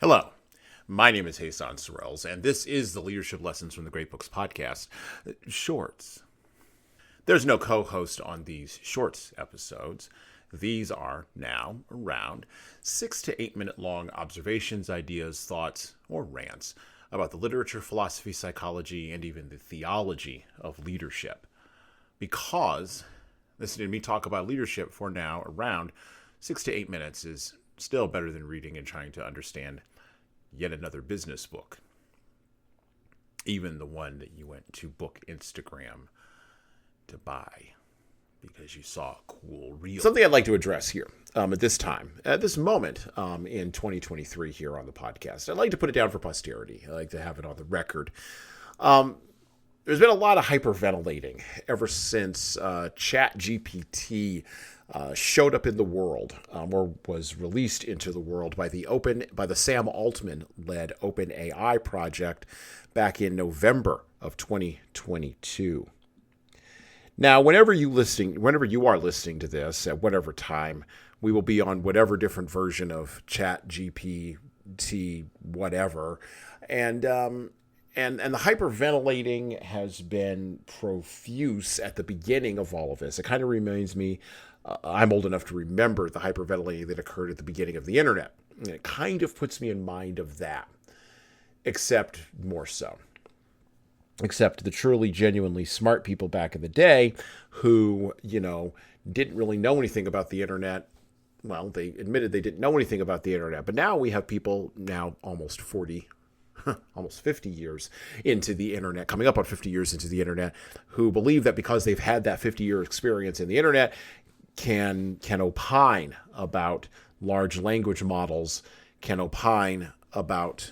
Hello, my name is Hassan Sorrells, and this is the Leadership Lessons from the Great Books podcast, Shorts. There's no co-host on these Shorts episodes. These are now around 6 to 8 minute long observations, ideas, thoughts, or rants about the literature, philosophy, psychology, and even the theology of leadership. Because listening to me talk about leadership for now around 6 to 8 minutes is still better than reading and trying to understand yet another business book. Even the one that you went to Book Instagram to buy because you saw a cool reel. Something I'd like to address here at this moment in 2023 here on the podcast. I'd like to put it down for posterity. I like to have it on the record. There's been a lot of hyperventilating ever since ChatGPT showed up in the world, or was released into the world by the Sam Altman-led OpenAI project back in November of 2022. Now, whenever you are listening to this at whatever time, we will be on whatever different version of ChatGPT, whatever, and the hyperventilating has been profuse at the beginning of all of this. It kind of reminds me, I'm old enough to remember the hyperventilating that occurred at the beginning of the internet. And it kind of puts me in mind of that, except more so. Except the truly, genuinely smart people back in the day who, didn't really know anything about the internet. Well, they admitted they didn't know anything about the internet. But now we have people almost 50 years into the internet, coming up on 50 years into the internet, who believe that because they've had that 50-year experience in the internet, can opine about large language models, can opine about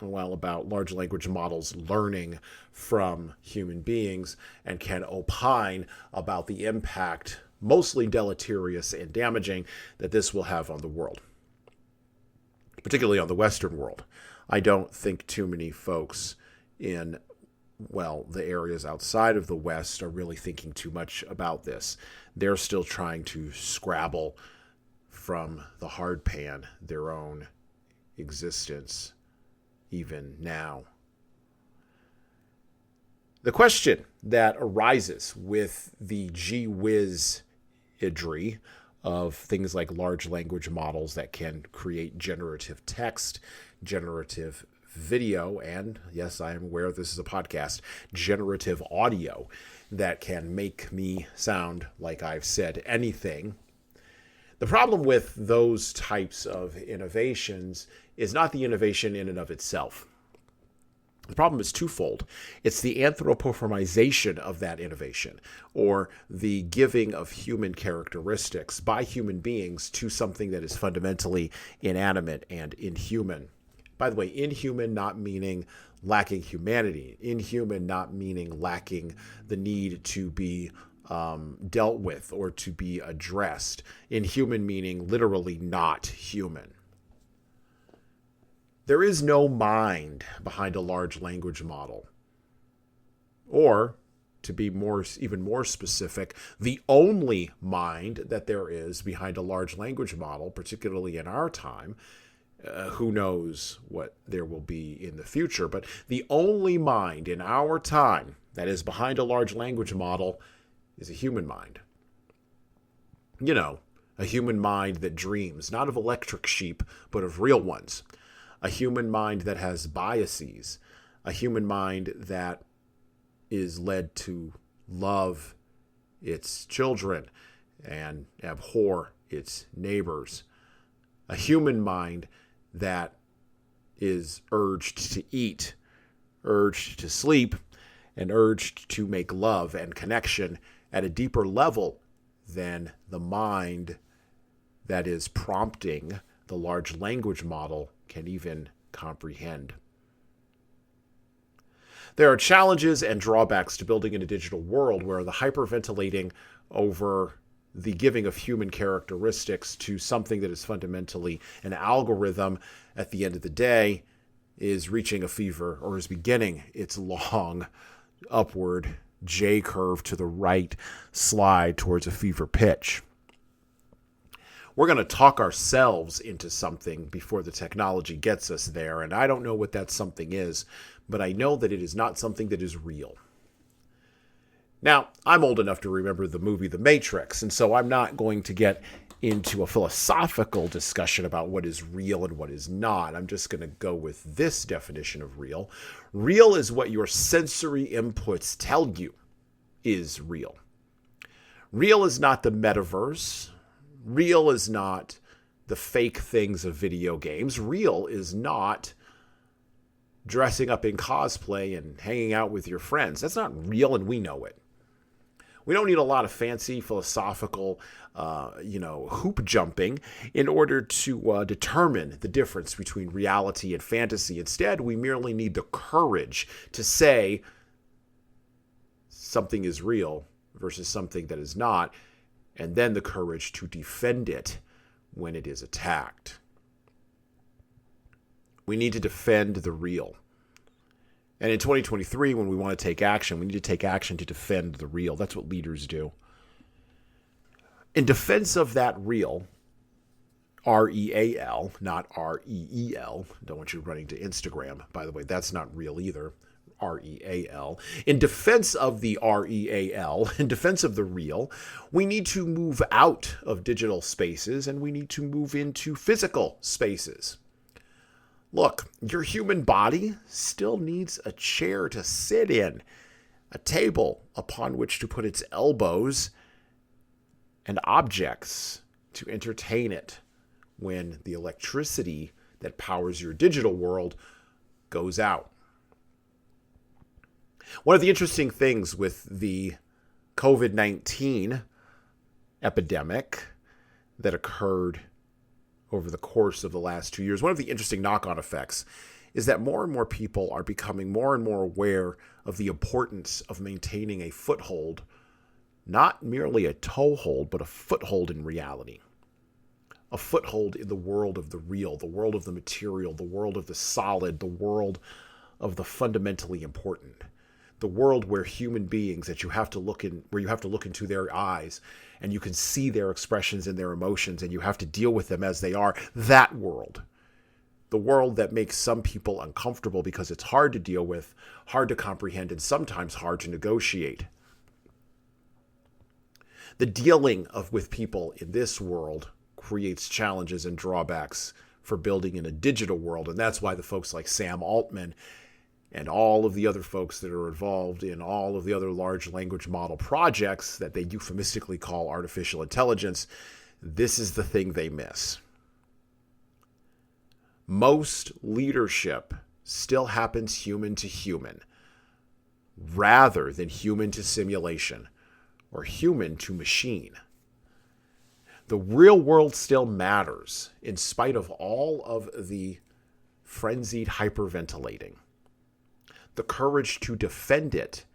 large language models learning from human beings, and can opine about the impact, mostly deleterious and damaging, that this will have on the world, particularly on the Western world. I don't think too many folks in, the areas outside of the West are really thinking too much about this. They're still trying to scrabble from the hard pan their own existence, even now. The question that arises with the gee whiz-idry of things like large language models that can create generative text, generative video, and yes, I am aware this is a podcast, generative audio that can make me sound like I've said anything. The problem with those types of innovations is not the innovation in and of itself. The problem is twofold. It's the anthropomorphization of that innovation, or the giving of human characteristics by human beings to something that is fundamentally inanimate and inhuman. By the way, inhuman not meaning lacking humanity. Inhuman not meaning lacking the need to be dealt with or to be addressed. Inhuman meaning literally not human. There is no mind behind a large language model. Or, to be even more specific, the only mind that there is behind a large language model, particularly in our time, who knows what there will be in the future, but the only mind in our time that is behind a large language model is a human mind. A human mind that dreams, not of electric sheep, but of real ones. A human mind that has biases. A human mind that is led to love its children and abhor its neighbors. A human mind that is urged to eat, urged to sleep, and urged to make love and connection at a deeper level than the mind that is prompting the large language model can even comprehend. There are challenges and drawbacks to building in a digital world where the hyperventilating over the giving of human characteristics to something that is fundamentally an algorithm at the end of the day is reaching a fever, or is beginning its long upward J curve to the right slide towards a fever pitch. We're going to talk ourselves into something before the technology gets us there, and I don't know what that something is, but I know that it is not something that is real. Now, I'm old enough to remember the movie The Matrix, and so I'm not going to get into a philosophical discussion about what is real and what is not. I'm just going to go with this definition of real. Real is what your sensory inputs tell you is real. Real is not the metaverse. Real is not the fake things of video games. Real is not dressing up in cosplay and hanging out with your friends. That's not real, and we know it. We don't need a lot of fancy philosophical, hoop jumping in order to determine the difference between reality and fantasy. Instead, we merely need the courage to say something is real versus something that is not, and then the courage to defend it when it is attacked. We need to defend the real. And in 2023, when we want to take action, we need to take action to defend the real. That's what leaders do. In defense of that real, R-E-A-L, not R-E-E-L. Don't want you running to Instagram. By the way, that's not real either. R-E-A-L. In defense of the R-E-A-L, in defense of the real, we need to move out of digital spaces and we need to move into physical spaces. Look, your human body still needs a chair to sit in, a table upon which to put its elbows, and objects to entertain it when the electricity that powers your digital world goes out. One of the interesting things with the COVID-19 epidemic that occurred over the course of the last 2 years, one of the interesting knock-on effects is that more and more people are becoming more and more aware of the importance of maintaining a foothold, not merely a toehold, but a foothold in reality. A foothold in the world of the real, the world of the material, the world of the solid, the world of the fundamentally important. The world where human beings that you have to look in, where you have to look into their eyes and you can see their expressions and their emotions and you have to deal with them as they are. That world. The world that makes some people uncomfortable because it's hard to deal with, hard to comprehend, and sometimes hard to negotiate. The dealing with people in this world creates challenges and drawbacks for building in a digital world. And that's why the folks like Sam Altman and all of the other folks that are involved in all of the other large language model projects that they euphemistically call artificial intelligence, this is the thing they miss. Most leadership still happens human to human, rather than human to simulation or human to machine. The real world still matters in spite of all of the frenzied hyperventilating. The courage to defend it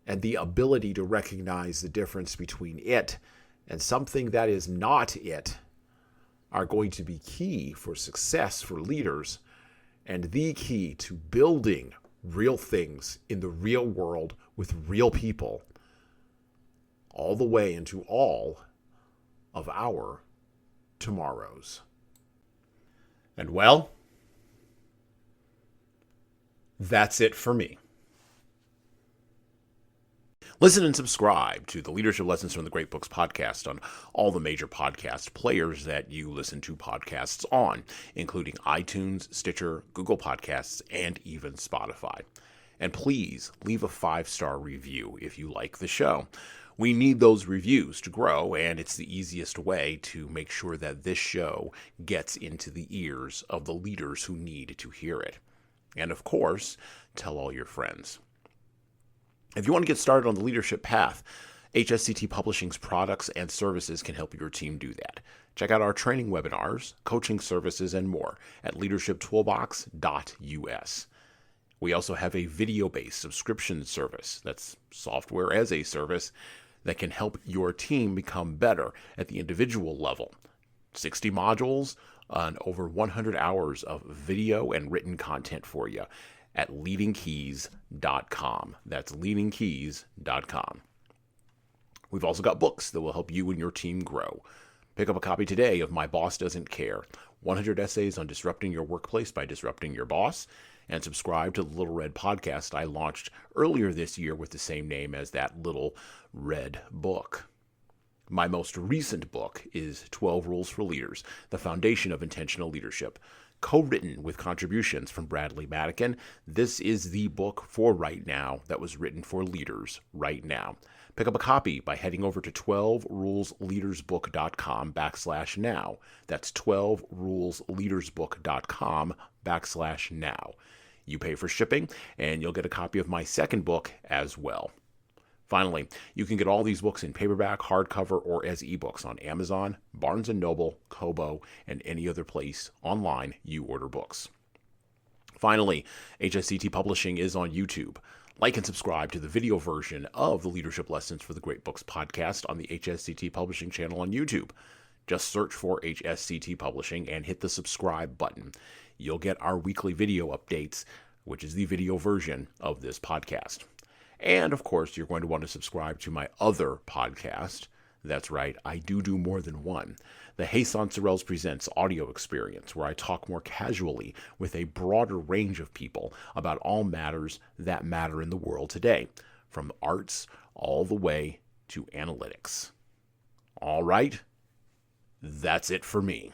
and the ability to recognize the difference between it and something that is not it are going to be key for success for leaders and the key to building real things in the real world with real people all the way into all of our tomorrows. And well, that's it for me. Listen and subscribe to the Leadership Lessons from the Great Books podcast on all the major podcast players that you listen to podcasts on, including iTunes, Stitcher, Google Podcasts, and even Spotify. And please leave a 5-star review if you like the show. We need those reviews to grow, and it's the easiest way to make sure that this show gets into the ears of the leaders who need to hear it. And of course, tell all your friends. If you want to get started on the leadership path, HSCT Publishing's products and services can help your team do that. Check out our training webinars, coaching services, and more at leadershiptoolbox.us. We also have a video-based subscription service that's software as a service that can help your team become better at the individual level. 60 modules and over 100 hours of video and written content for you at LeadingKeys.com. That's LeadingKeys.com. We've also got books that will help you and your team grow. Pick up a copy today of My Boss Doesn't Care, 100 Essays on Disrupting Your Workplace by Disrupting Your Boss, and subscribe to the Little Red podcast I launched earlier this year with the same name as that Little Red book. My most recent book is 12 Rules for Leaders, the Foundation of Intentional Leadership. Co-written with contributions from Bradley Madigan, this is the book for right now that was written for leaders right now. Pick up a copy by heading over to 12rulesleadersbook.com/now. That's 12rulesleadersbook.com/now. You pay for shipping, and you'll get a copy of my second book as well. Finally, you can get all these books in paperback, hardcover, or as ebooks on Amazon, Barnes & Noble, Kobo, and any other place online you order books. Finally, HSCT Publishing is on YouTube. Like and subscribe to the video version of the Leadership Lessons for the Great Books podcast on the HSCT Publishing channel on YouTube. Just search for HSCT Publishing and hit the subscribe button. You'll get our weekly video updates, which is the video version of this podcast. And, of course, you're going to want to subscribe to my other podcast. That's right, I do more than one. The Hassan Sorrells Presents audio experience, where I talk more casually with a broader range of people about all matters that matter in the world today, from arts all the way to analytics. All right, that's it for me.